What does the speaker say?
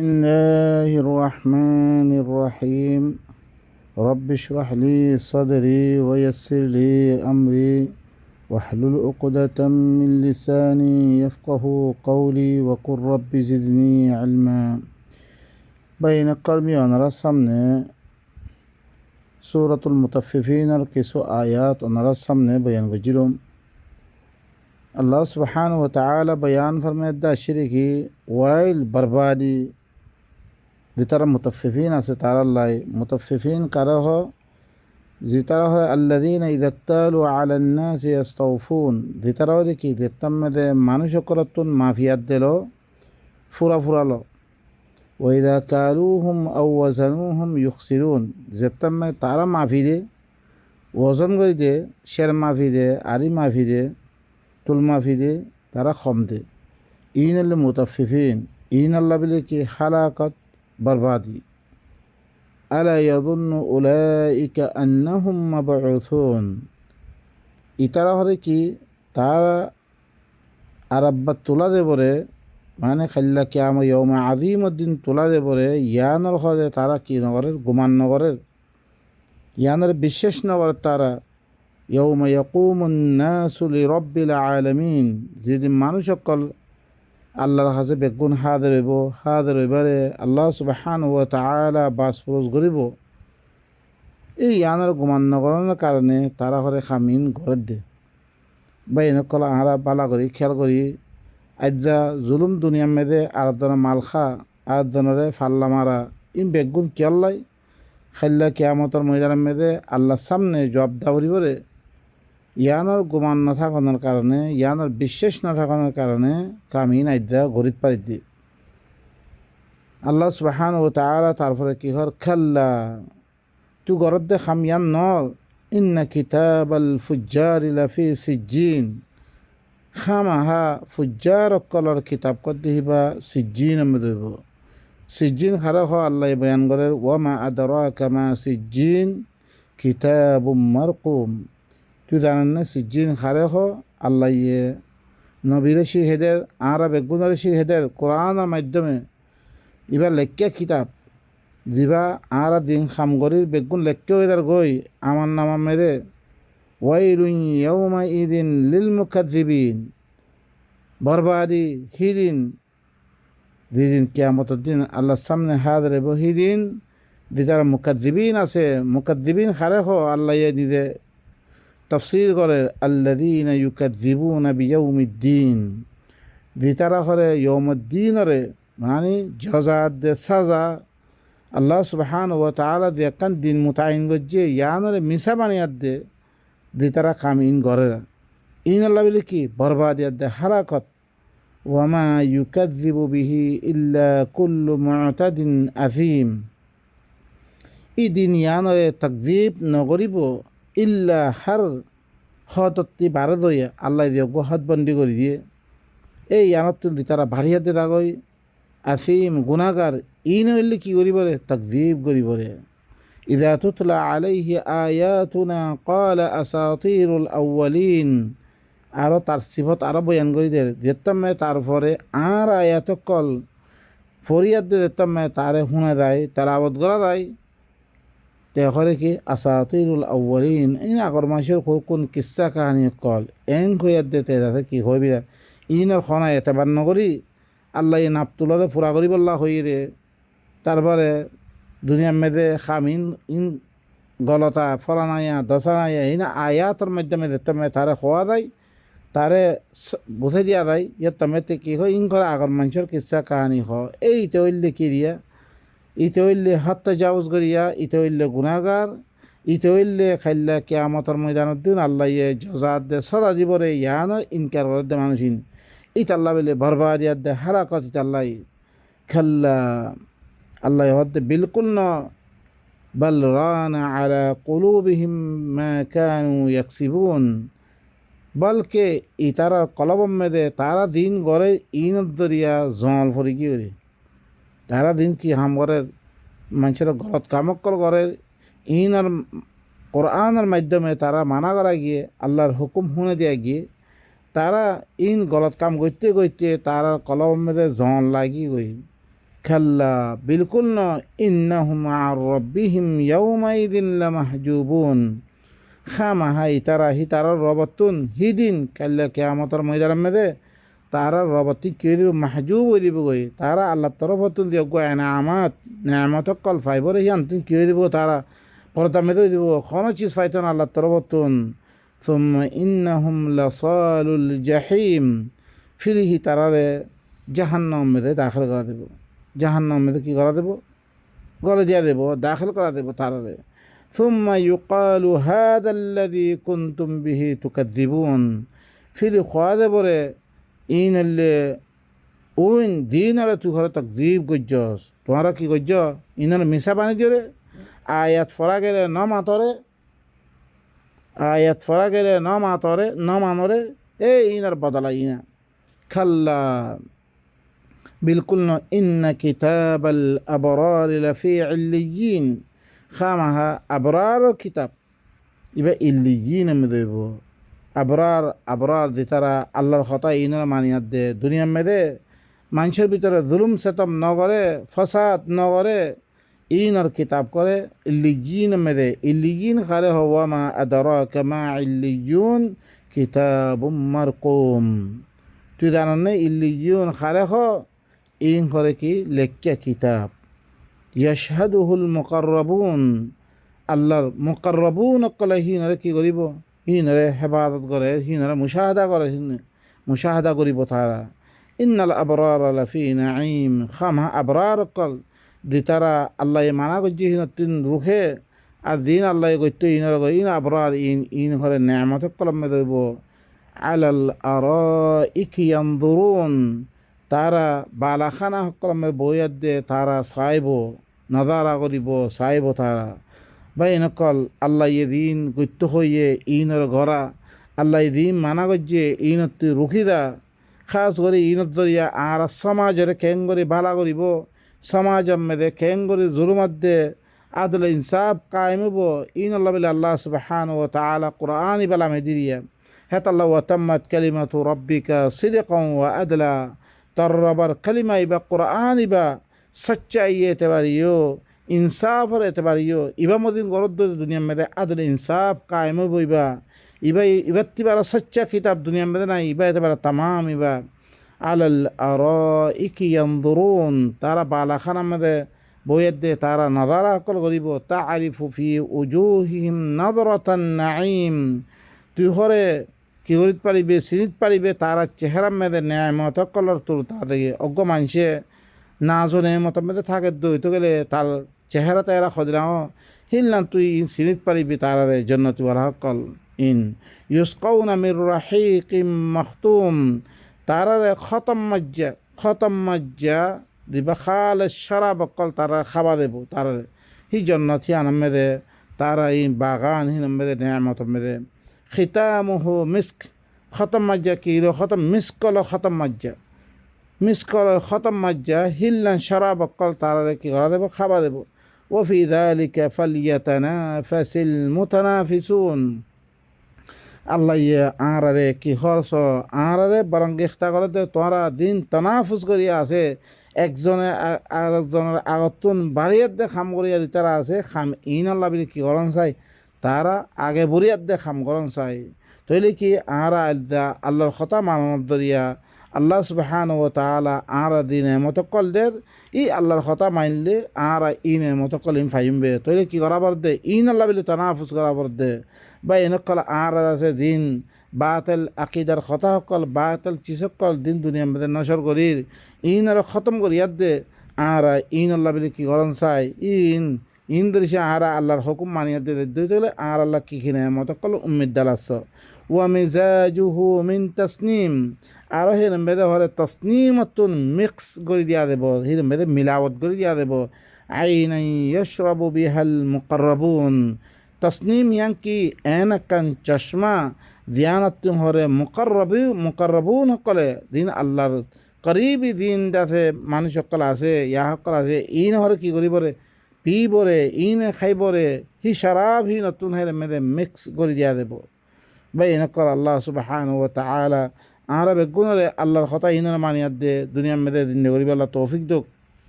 الله الرحمن الرحيم رب اشرح لي صدري ويسر لي أمري واحلل عقدة من لساني يفقه قولي وقل رب زدني علما بين قلبي ونرى السمنة سورة المطففين الكسو آيات ونرى السمنة بيان وجلهم अल्लाह सुब्हान व तआला बयान फरमायदा शिरकी वाइल बर्बादी दितारा मुतफ्फिफीन আছে তারাল্লাই মুতাফফিফিন কারা হ জিতারা হয় আল্লাযীনা ইযাক্তালু আলান নাসি ইস্তাওফুন দিতারা হলে কি দিতামদে মানুষ করতুন মাফিয়াত দিল ফুরা ফুরালো ওয়া ইযা কালুহুম আও ওয়াজানুহুম ইখসিরুন জিতামে তারা মাফি দে ওজন করে দে শের মাফি দে আরি মাফি দে তুল মাফি দে তারা কম they in Al Mutaffifin in আল্লাহ বলে কি হালাকত बर्बादी अला यज़ुन्नु उलाइका अन्नहुम मबऊथून इतारा हरे कि तारा आरब्बा तुला दे बरे माने खल्ला कियाम यौम आज़ीम दिन तुला दे बरे यानर हरे तारा कि नगरेर गुमान नगरेर यानर विशेष नगर तारा यौम यक़ूमुन नासु लिरब्बिल आलामीन जेदिन मानुष सकल আল্লাহর কাছে বেগুন হাজির হইবারে আল্লাহ সুবহানাহু ওয়া তাআলা বাসপুরুষ গরিব এই ইয়ানোর গুমান নগরণের কারণে তারা করে খামিন ঘর দে বা এনেকলা আহারা বালা করি খেয়াল করি আজ্জা জুলুম দুনিয়ার মেদে আরেকজনের মাল খা আরেকজনরে ফাল্লা মারা ইন বেগুন কিয়াল্লাই খাইল্লা কিয়ামতের ময়দানের মেদে আল্লাহর সামনে জবাব দাবরিবরে ইয়ানোর গুমান না থাকানোর কারণে ইয়ানোর বিশ্বাস না থাকানোর কারণে কামিন আইদা গরিত পারিদি আল্লাহ সুবহানাহু ওয়া তাআলা তারপরে কি হর খাল্লা তু গরদ দে খামিয়ান নর ইন্না কিতাবাল ফুজ্জারি লাফি সিজ্জিন খামাহা ফুজ্জার কলর কিতাব কর দিবা সিজ্জিন মদব সিজ্জিন খারা হ আল্লাহ বয়ান করে ওয়া মা আদরাকা মা সিজ্জিন কিতাবুম মারকুম তুই জানেন না সিজ্জিন খারে হ আল্লাহ ইয়ে নবীরে শিহেদের আরা বেগুনের শিহেদের কোরআনের মাধ্যমে এবার লেখ্যা কিতাব যিবা আরা দিন খামগরির বেগুন লেখ্য এদার গই আমার নামা মেরে ওয়াইলুন ইয়াউমা ইদিন লিল মুকাজ্জিবিন বরবাদি হিদিন যেদিন কিয়ামতের দিন আল্লাহর সামনে হাজির হইব হিদিন যেটার মুকাজ্জিবিন আছে মুকাজ্জিবিন খারে হ আল্লাহ ইয়ে দিদে তফসির করে আল্লাযীনা ইউকাযযিবুনা বিয়াউমিদ্দিন দিতারা করে ইয়াউমুদ্দিনরে মানে জাযাত দে সাজা আল্লাহ সুবহানাহু ওয়া তাআলা দে কান দিন মুতাইন গজ্জে ইয়ানরে মিসা বানিয়াত দে দিতারা কামিন করে ইন আল্লাহ বলে কি বরবাদিয়াত দে হালাকত ওয়া মা ইউকাযযিবু বিহি ইল্লা কুল্লু মুতাদিন আযীম ইদিন ইয়ানরে তাকযীব নগরিব ইল্লা হার হতত্তি বারে দইয়া আল্লাহ দিয়ে হদ বন্দি করে দিয়ে এই আনত তারা ভারিয়াতে দাগই আসিম গুনাগার ইন হইলে কি করিবরে তাকযীব করিবরে ইযা তুতলা আলাইহি আয়াতুনা ক্বালা আসাতিরুল আউয়ালিন আরও তার সিফত আরও বয়ান করি দে যেতাম তারপরে আর আয়াত কল ফরিয়াদ দে যেতাম তারে শুনা যায় তেলাওয়াত করা যায় তে করে কি আসাতিরুল আউয়ালিন ইন আগর মানুষের কোন কিসা কাহানি কল এন খয়াত দিতে যাতে কি হইবি ইনের খনা এতেবার নগরি আল্লাহ ইন আবতুল্লারে ফুরা করি বল্লা হই রে তারপরে দুনিয়ার মেদে খামিন ইন গলতা ফলানাইয়া দশানাইয়া ইন আয়াতর মাধ্যমে দেখতে তারে খোয়া দেয় তারে বুঝে দিয়া দেয় ইয়ে তমেতে কি হয় ইন করে আগর মানুষের কিসা কাহানি হয় এই তৈল্য কি দিয়া ইতে হইলে হত্যা জাউজ করিয়া ইতে হইলে গুনাগার ইতে হইলে খাইল্লা কিয়ামতের ময়দানের দিন আল্লাহ ইয়ে জজাত দে সদা জীবরে ইয়ানোর ইনকার করে দে মানুষিন ইতে আল্লাহ বলে বরবাদিয়াত দে হালাকত ইতে আল্লাহ খাল্লা আল্লাহ হদ্দে বিলকুল ন বল রানা আলা কুলুবিহিম মা কানু ইয়াকসিবুন বলকে ইতারার কলবম মেদে তারা দিন গড়ে ইনত দরিয়া জল ফরি কি করে তারা দিন কি হাম করের মানুষের ঘরত কামকল করের ইন আর কোরআনের মাধ্যমে তারা মানা করা গিয়ে আল্লাহর হুকুম শুনে দিয়া গিয়ে তারা ইন গলত কাম করতে করতে তার কলম মেদে জন লাগি গই খাল্লা বিলকুল ন, ইন্নাহুম আন রব্বিহিম ইয়াউমাইদিন লামাহজুবুন, খামাহা ইতারা তারার রবতুন হিদিন কাল্লা কিয়ামতের ময়দানের মেদে তারা রবতি কে দিব মাহজুব হয়ে দিব গই, তারা আল্লাহর তরফতুন দিয়ে গো এনামাত নেয়ামত কল ফাইবর হি আনতুন কে দিব, তারা পর্দা মেদে দিব কোনো চিজ ফাইতন আল্লাহর তরফতুন। সুম্মা ইন্নাহুম লাসালুল জাহিম, ফিরিহি তারারে জাহান্নাম মেদে দাখিল করা দেব, জাহান্নাম মেদে কি করা দেব, গলে দিয়া দেব, দাখিল করা দেব তারারে। সুম্মা ইউকালু হাদাল্লাযী কুনতুম বিহি তুকাযযিবুন, ফিরি খোয়া দেবরে ইনলে ওইন দিন আরে তুই ঘরে তাকযীব গজ্জস, তোমারা কি গজ্জ ইনার মিশা বানি দিও রে, আয়াত ফরা গেলে ন মাতরে, আয়াত ফরা গেলে ন মাতরে ন মানরে, এ ইনার বদলা ইনা। খাল্লা বিলকুল ন, ইন্না কিতাবাল আবরার লাফি ইল্লিয়িন, খামাহা আবরার কিতাব ইবা ইল্লিয়িন আমি দেব। আবরার আবরার যে তারা আল্লাহর কথা ইনার মানিয়াত দে, দুনিয়ার মেদে মানুষের ভিতরে জুলুম সেতম নগরে, ফসাদ নগরে, ইনার কিতাব করে ইল্লিয়িন মেদে। ইল্লিয়িন খারে হওয়া মা আদরাকা মা ইল্লিয়ুন কিতাবুম মারকুম, তুই জানো না ইল্লিয়ুন খারে হ, ইন করে কি লেখ্যা কিতাব। ইয়াশহাদুহুল মুকাররাবুন, আল্লাহর মুকাররাবুন অকলে হিনারে কি করিব, হিনারে হেফাজত করে, হিনারে মুশাহাদা করে, মুশাহাদা করিব তারা। ইন্নাল আবরার লাফি নাঈম, খামা আবরার অকল দি তারা আল্লাহ মানা করছে হিন তিন রুখে, আর দিন আল্লাহ করতে ইনার ইন আবরার ইন ঘরে নেয়ামত কলমে দইব। আলাল আরাইকি ইয়ানজুরুন, তারা বালাখানা কলমে বইয়াত দে তারা চাইব, নজারা করিব, চাইব তারা। বা এনেকল আল্লাহ দিন গত্য হইয়ে ইনর ঘরা, আল্লাহ দিন মানা করছে ইনত রুখিদা, খাস করে ইনত দরিয়া আর সমাজরে কেং করে ভালা করিব, সমাজের মেদে কেং করে জুলুমাত দে আদল ইনসাফ কায়েম হব। ইন আল্লাহ বলে আল্লাহ সুবহানাহু ওয়া তাআলা কুরআন ইবালা মেদিরিয়া হেত আল্লাহ ওয়া তাম্মাত কালিমাতু রাব্বিকা সিদকান ওয়া আদলা, তার রবার কালিমা ইবা কুরআন ইবা সচ্চাই এতেবারিও, ইনসাফর এতেবারিও, ইবা মদিন গরদ দুনিয়া মেদে আদল ইনসাফ কায়েম হব। ইবা ইবা ইবাত্তিবারা সচ্চা কিতাব দুনিয়া মেদে নাই, ইবা এতেবারা তামাম ইবা। আলাল আরাইকি ইয়ানজুরুন, তারা বালাখানা মেদে বইয়ের দে তারা নজারা কল করিব। তাআরিফু ফি উজুহিহিম নাযরাতান নাঈম, তুই হরে কি করিত পারিবে, চিনিত পারিবে তারা চেহারা মেদে নেয়ামত কলর তোর তাদের অজ্ঞ মানুষে নাজো নেয়ামত মেদে থাকে দইতে গেলে তার চেহারা তেরা খদিরাও হিললাম তুই ইন চিনিত পারিবি তারারে জন্য তুই বলা কল। ইন ইউসকাউনা মির রাহিকিম মাখতুম, তারারে খতম মজ্জা দিবা খাল সারা বকল তারা খাবা দেব তারারে হি জন্নত হি আনাম মেদে, তারা এই বাগান হি মেদে নেয়ামত মেদে। খিতামুহু মিস্ক, খতম মজ্জা কি খতম মিসকল খতম মজ্জা, মিসকল খতম মজ্জা হিল্লান সারা বকল তারারে কি করা দেব, খাবা দেব। ওফি যালিকা ফালইয়াতানাফাসিল মুতানাফিসুন, আল্লাহ ইয়ে আঁরারে কি হরস আঁরারে বরং গেস্তা করে দে তোরা দিন তনাফুস করিয়া আছে, একজনে আর একজনের আগতুন বাড়িয়াত দে খাম করিয়া দিতারা আছে, খাম ইন আল্লাহ বলি কি করন চাই, তারা আগে বরিয়াত দে খাম করন চাই। তৈলে কি আঁরা আল্লাহর কথা মানব দরিয়া আল্লাহ সুবহানাহু ওয়া তাআলা আঁরা দিনে মতকল দের, ই আল্লাহর কথা মানলে আঁরা ইনে মতকল ইন ফাইমবে। তৈলে কি করাবার দে ইন আল্লাহ বলি তনাফুস করাবার দে। বা এনেকল আঁরা আছে দিন বাতেল আকিদার কথা সকল বাতেল চিসকল দিন দুনিয়া মধ্যে নশর করির ইন আর খতম করিয়াত দে। আঁরা ইন আল্লাহ বলি কি করন চাই, ইন ধরিছে আঁরা আল্লাহর হুকুম মানিয়াত দে দিলে আর আল্লাহ কি খিনে মতকল উম্মিদ দালাস। ওয়া মিজাজুহু মিন তাসনিম, আরও হে মেদে হরে তসনিমতুন মিক্স করে দিয়া দেব, হি মেদে মিলাওয়াত করে দিয়া দেব। আইনান ইয়াশরাবু বিহাল মুকাররাবুন, তসনিম ইয়াঙ্কি এনাকান চশমা দিয়ানত হরে মুকাররাবুন সকলে দিন আল্লাহর করিবি দিন যাতে মানুষ সকল আছে ইয়া সকল আছে, ইন হরে কি করিবরে পিবরে ইনে খাইবরে হি শরাব হি নতুন হেরে মেদে মিক্স করে দিয়া দেব। বা এনেকর আল্লাহ সুবহানাহু ওয়া তাআলা আরা বেগুনরে আল্লাহর কথা ইনর মানিয়াত দে দুনিয়া মেদে দিন করিবে। আল্লাহ তৌফিক দুক।